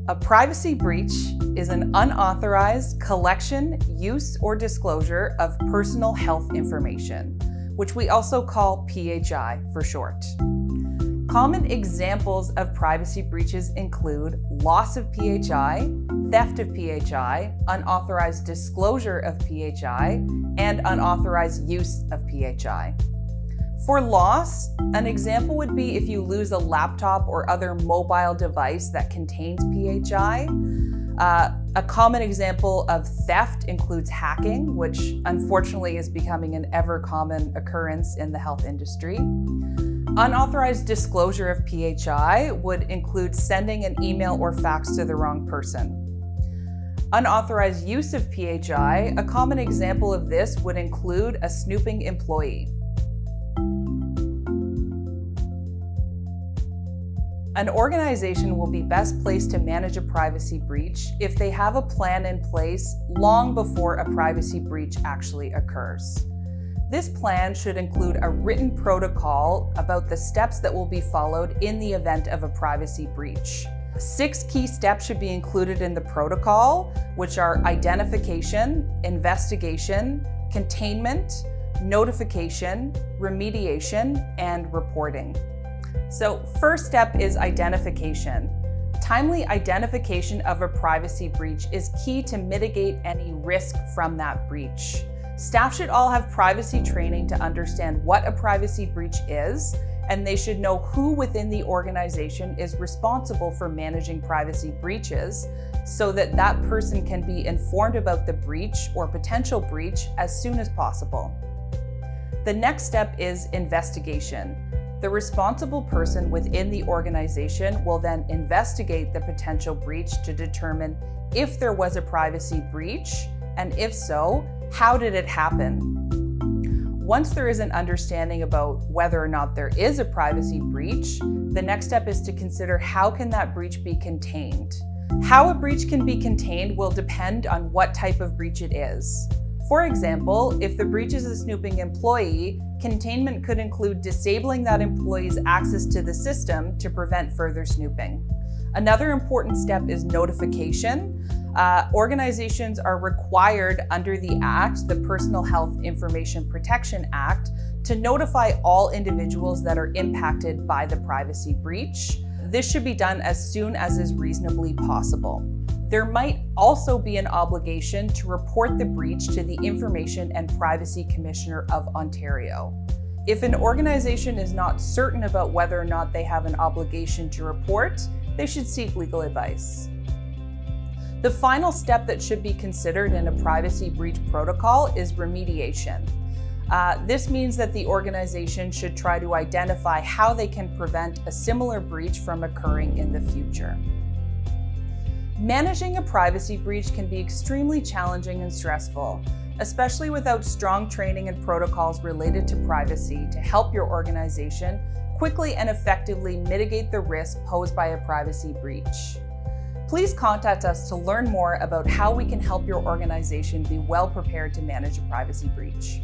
A privacy breach is an unauthorized collection, use, or disclosure of personal health information, which we also call PHI for short. Common examples of privacy breaches include loss of PHI, theft of PHI, unauthorized disclosure of PHI, and unauthorized use of PHI. For loss, an example would be if you lose a laptop or other mobile device that contains PHI. A common example of theft includes hacking, which unfortunately is becoming an ever-common occurrence in the health industry. Unauthorized disclosure of PHI would include sending an email or fax to the wrong person. Unauthorized use of PHI, a common example of this would include a snooping employee. An organization will be best placed to manage a privacy breach if they have a plan in place long before a privacy breach actually occurs. This plan should include a written protocol about the steps that will be followed in the event of a privacy breach. 6 key steps should be included in the protocol, which are identification, investigation, containment, notification, remediation, and reporting. So, first step is identification. Timely identification of a privacy breach is key to mitigate any risk from that breach. Staff should all have privacy training to understand what a privacy breach is, and they should know who within the organization is responsible for managing privacy breaches so that that person can be informed about the breach or potential breach as soon as possible. The next step is investigation. The responsible person within the organization will then investigate the potential breach to determine if there was a privacy breach, and if so, how did it happen? Once there is an understanding about whether or not there is a privacy breach, the next step is to consider how can that breach be contained. How a breach can be contained will depend on what type of breach it is. For example, if the breach is a snooping employee, containment could include disabling that employee's access to the system to prevent further snooping. Another important step is notification. Organizations are required under the Act, the Personal Health Information Protection Act, to notify all individuals that are impacted by the privacy breach. This should be done as soon as is reasonably possible. There might also be an obligation to report the breach to the Information and Privacy Commissioner of Ontario. If an organization is not certain about whether or not they have an obligation to report, they should seek legal advice. The final step that should be considered in a privacy breach protocol is remediation. This means that the organization should try to identify how they can prevent a similar breach from occurring in the future. Managing a privacy breach can be extremely challenging and stressful, especially without strong training and protocols related to privacy to help your organization quickly and effectively mitigate the risk posed by a privacy breach. Please contact us to learn more about how we can help your organization be well prepared to manage a privacy breach.